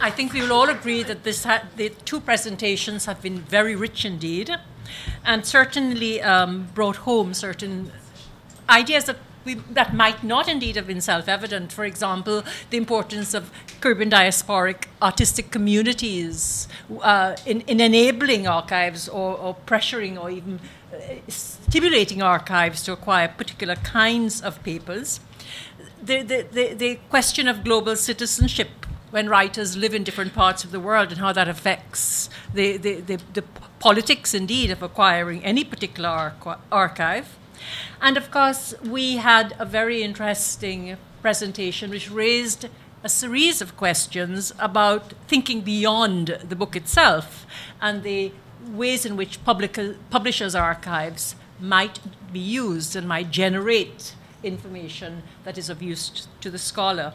I think we will all agree that the two presentations have been very rich indeed, and certainly brought home certain ideas that might not indeed have been self-evident. For example, the importance of Caribbean diasporic artistic communities in enabling archives or pressuring or even stimulating archives to acquire particular kinds of papers. The question of global citizenship when writers live in different parts of the world and how that affects the politics, indeed, of acquiring any particular archive. And, of course, we had a very interesting presentation which raised a series of questions about thinking beyond the book itself and the ways in which publishers' archives might be used and might generate information that is of use to the scholar.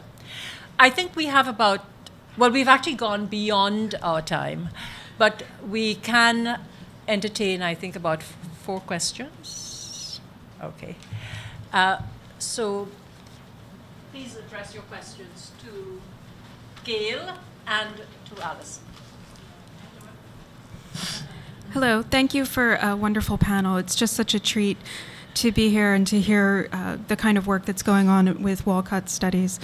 I think we have we've actually gone beyond our time, but we can entertain, I think, about 4 questions. Okay. So please address your questions to Gail and to Alice. Hello. Thank you for a wonderful panel. It's just such a treat to be here and to hear the kind of work that's going on with Walcott Studies.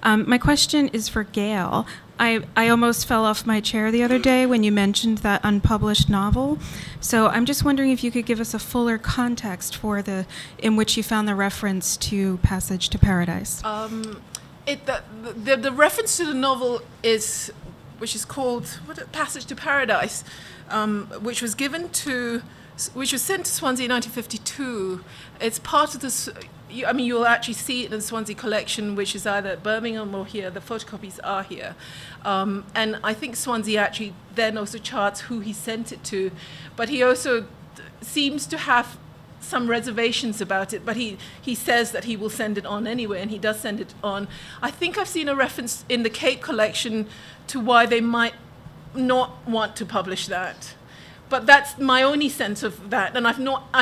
My question is for Gail. I almost fell off my chair the other day when you mentioned that unpublished novel. So I'm just wondering if you could give us a fuller context for in which you found the reference to Passage to Paradise. The reference to the novel which is called Passage to Paradise, which was sent to Swansea in 1952. It's part of this. You'll actually see it in the Swansea collection, which is either at Birmingham or here. The photocopies are here. And I think Swansea actually then also charts who he sent it to. But he also seems to have some reservations about it. But he says that he will send it on anyway, and he does send it on. I think I've seen a reference in the Cape collection to why they might not want to publish that. But that's my only sense of that, and I've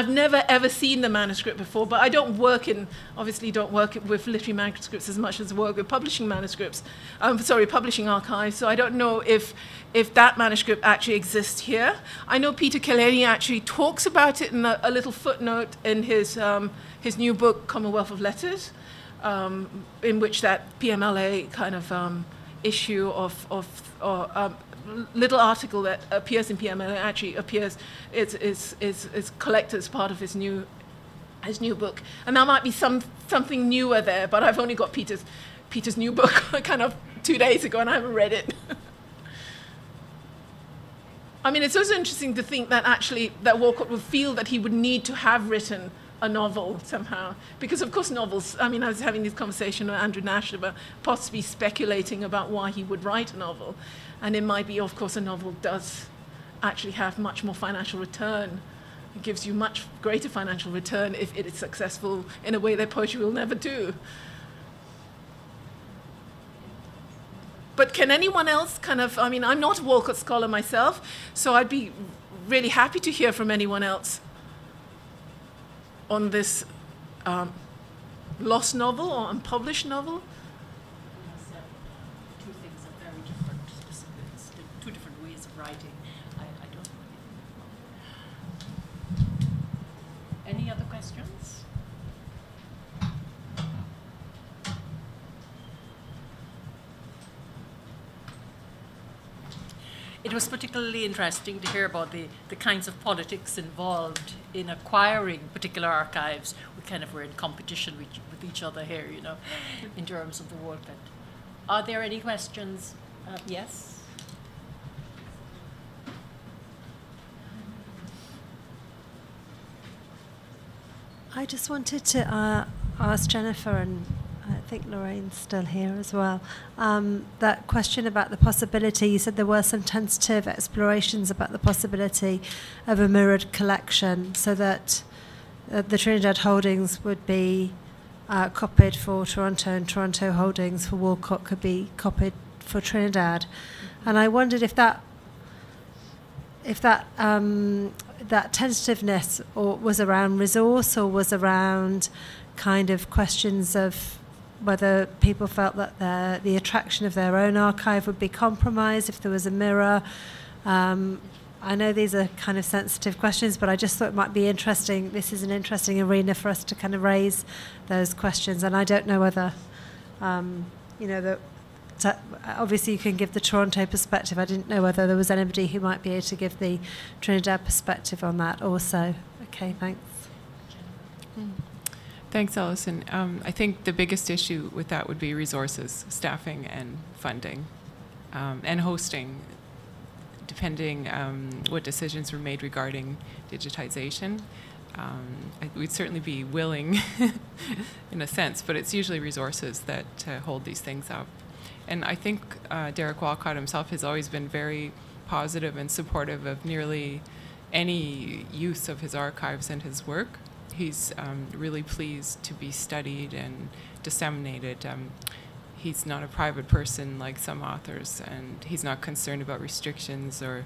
never ever seen the manuscript before. But I obviously don't work with literary manuscripts as much as I work with publishing manuscripts. Publishing archives. So I don't know if that manuscript actually exists here. I know Peter Killenny actually talks about it in a little footnote in his new book, Commonwealth of Letters, in which that PMLA kind of issue little article that appears in PMLA actually appears is collected as part of his new book, and there might be something newer there. But I've only got Peter's new book kind of 2 days ago, and I haven't read it. I mean, it's also interesting to think that actually that Walcott would feel that he would need to have written a novel somehow, because of course novels. I mean, I was having this conversation with Andrew Nash about possibly speculating about why he would write a novel. And it might be, of course, a novel does actually have much more financial return. It gives you much greater financial return if it is successful in a way that poetry will never do. But can anyone else I'm not a Walcott scholar myself, so I'd be really happy to hear from anyone else on this lost novel or unpublished novel. Writing. I don't know. Any other questions? It was particularly interesting to hear about the kinds of politics involved in acquiring particular archives. We're in competition with each other here, in terms of the Walcott. Are there any questions? Yes? I just wanted to ask Jennifer, and I think Lorraine's still here as well, that question about the possibility. You said there were some tentative explorations about the possibility of a mirrored collection, so that the Trinidad holdings would be copied for Toronto, and Toronto holdings for Walcott could be copied for Trinidad. And I wondered if that tentativeness was around resource, or was around kind of questions of whether people felt that the attraction of their own archive would be compromised if there was a mirror. I know these are kind of sensitive questions, but I just thought it might be interesting. This is an interesting arena for us to kind of raise those questions. And I don't know whether, obviously you can give the Toronto perspective. I didn't know whether there was anybody who might be able to give the Trinidad perspective on that also. Okay, thanks. Thanks, Alison. I think the biggest issue with that would be resources, staffing and funding, and hosting, depending what decisions were made regarding digitization. We'd certainly be willing, in a sense, but it's usually resources that hold these things up. And I think Derek Walcott himself has always been very positive and supportive of nearly any use of his archives and his work. He's really pleased to be studied and disseminated. He's not a private person like some authors, and he's not concerned about restrictions or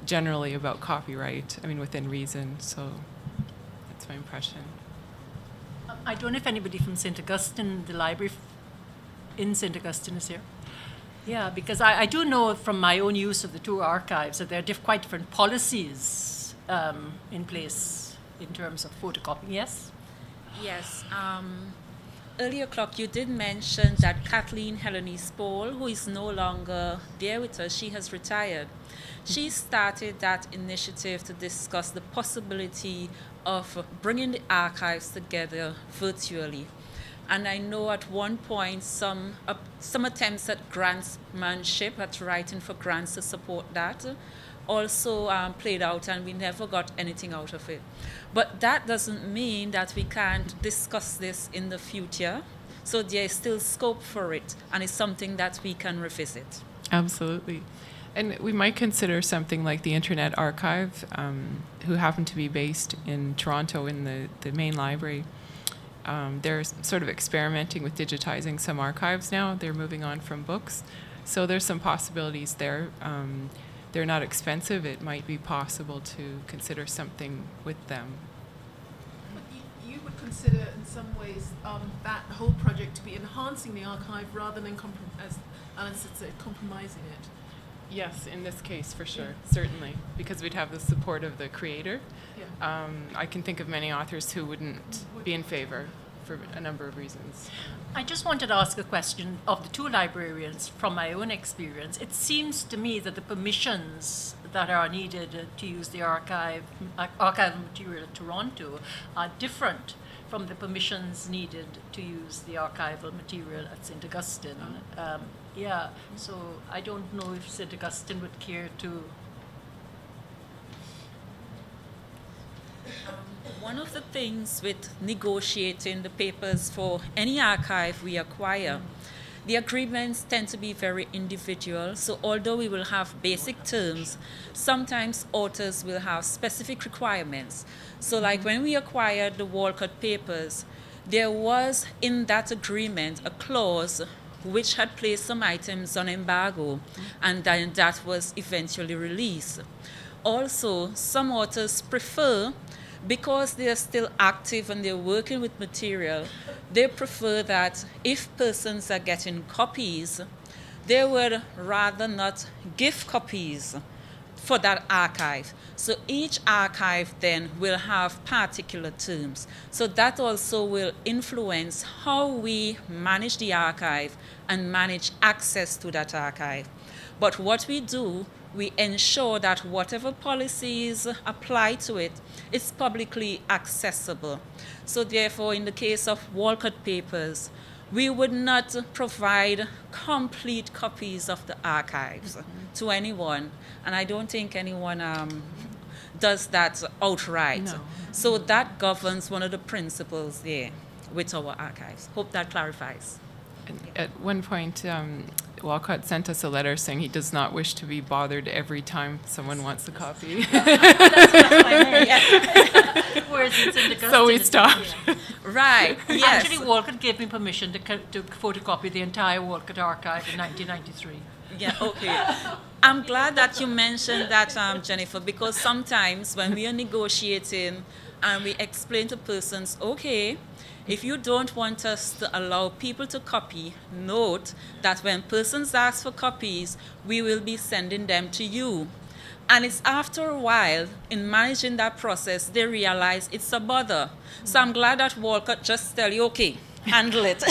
generally about copyright, I mean, within reason. So that's my impression. I don't know if anybody from St. Augustine, the library in St. Augustine is here. Yeah, because I do know from my own use of the two archives that there are quite different policies in place in terms of photocopying. Yes? Yes. Earlier, Clark, you did mention that Kathleen Helenice Paul, who is no longer there with us, she has retired. She started that initiative to discuss the possibility of bringing the archives together virtually. And I know at one point some attempts at grantsmanship, at writing for grants to support that, also played out, and we never got anything out of it. But that doesn't mean that we can't discuss this in the future. So there is still scope for it, and it's something that we can revisit. Absolutely. And we might consider something like the Internet Archive, who happen to be based in Toronto in the main library. They're sort of experimenting with digitizing some archives now. They're moving on from books. So there's some possibilities there. They're not expensive. It might be possible to consider something with them. But you would consider in some ways that whole project to be enhancing the archive rather than, as Alice said, compromising it. Yes, in this case, for sure, certainly, because we'd have the support of the creator. Yeah. I can think of many authors who wouldn't be in favor for a number of reasons. I just wanted to ask a question of the two librarians from my own experience. It seems to me that the permissions that are needed to use the archival material at Toronto are different from the permissions needed to use the archival material at St. Augustine. Yeah, so I don't know if St. Augustine would care to. One of the things with negotiating the papers for any archive we acquire, the agreements tend to be very individual. So although we will have basic terms, sometimes authors will have specific requirements. So like when we acquired the Walcott papers, there was in that agreement a clause which had placed some items on embargo, and then that was eventually released. Also, some authors prefer, because they are still active and they're working with material, they prefer that if persons are getting copies, they would rather not give copies for that archive. So each archive then will have particular terms. So that also will influence how we manage the archive and manage access to that archive. But what we do, we ensure that whatever policies apply to it, it's publicly accessible. So therefore, in the case of Walcott papers, we would not provide complete copies of the archives to anyone. And I don't think anyone does that outright. No. So that governs one of the principles there with our archives. Hope that clarifies. And at one point, Walcott sent us a letter saying he does not wish to be bothered every time someone wants a copy. That's what I heard. Yeah. Whereas it's in the so we stopped. Yeah. Right, yes. Actually, Walcott gave me permission to photocopy the entire Walcott archive in 1993. Yeah, okay. I'm glad that you mentioned that, Jennifer, because sometimes when we are negotiating and we explain to persons, okay, if you don't want us to allow people to copy, note that when persons ask for copies, we will be sending them to you. And it's after a while, in managing that process, they realize it's a bother. So I'm glad that Walcott just tell you, okay, handle it.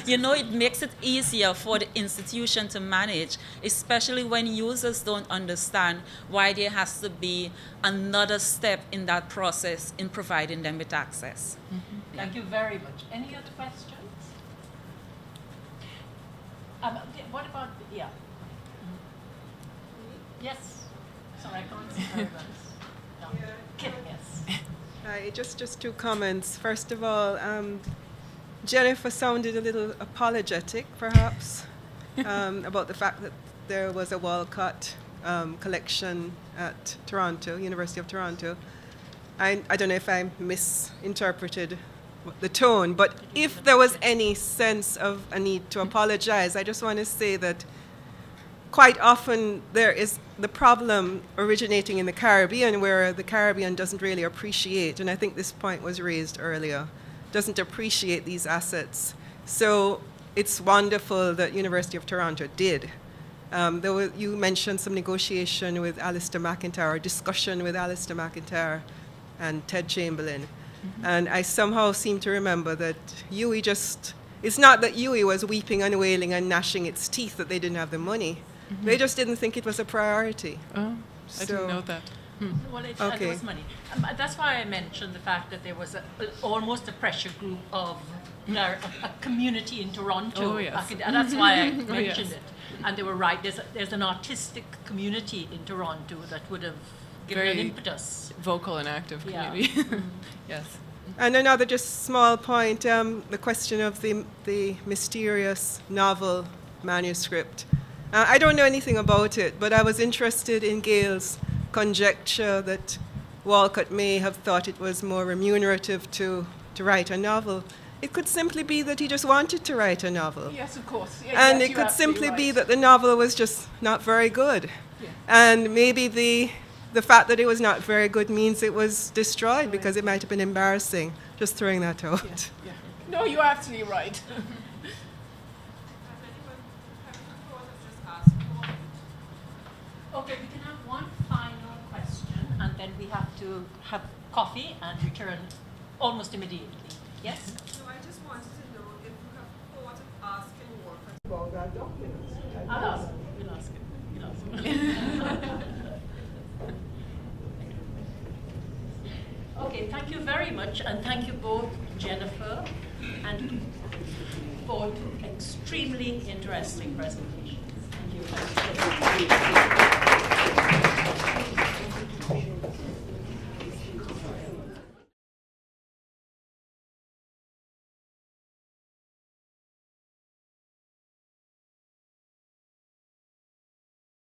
You know, it makes it easier for the institution to manage, especially when users don't understand why there has to be another step in that process in providing them with access. Mm-hmm. Thank you very much. Any other questions? What about, yeah. Yes. Sorry, I can't see very well. No. Kim, yes. Hi, just two comments. First of all, Jennifer sounded a little apologetic, perhaps, about the fact that there was a Walcott collection at Toronto, University of Toronto. I don't know if I misinterpreted the tone, but if there was any sense of a need to apologize, I just want to say that quite often there is the problem originating in the Caribbean, where the Caribbean doesn't really appreciate, and I think this point was raised earlier, doesn't appreciate these assets. So it's wonderful that University of Toronto did. You mentioned some negotiation with Alistair McIntyre, or discussion with Alistair McIntyre and Ted Chamberlain. Mm-hmm. And I somehow seem to remember that UWI it's not that UWI was weeping and wailing and gnashing its teeth that they didn't have the money. Mm-hmm. They just didn't think it was a priority. Oh, I didn't know that. Well, there was money. That's why I mentioned the fact that there was almost a pressure group of a community in Toronto. Oh, yes. And that's why I mentioned it. And they were right. There's an artistic community in Toronto that would have given Very an impetus. Vocal and active community. Yeah. Yes. And another just small point, the question of the mysterious novel manuscript. I don't know anything about it, but I was interested in Gail's conjecture that Walcott may have thought it was more remunerative to write a novel. It could simply be that he just wanted to write a novel. Yes, of course. And it could simply be that the novel was just not very good. Yeah. And maybe the fact that it was not very good means it was destroyed because it might have been embarrassing. Just throwing that out. Yeah. Yeah. No, you're absolutely right. Okay, we can have one final question, and then we have to have coffee and return almost immediately. Yes? So I just wanted to know if you have thought of asking Walcott about that document. I'll ask him. We'll ask him. Okay, thank you very much, and thank you both, Jennifer and for extremely interesting presentations. Thank you.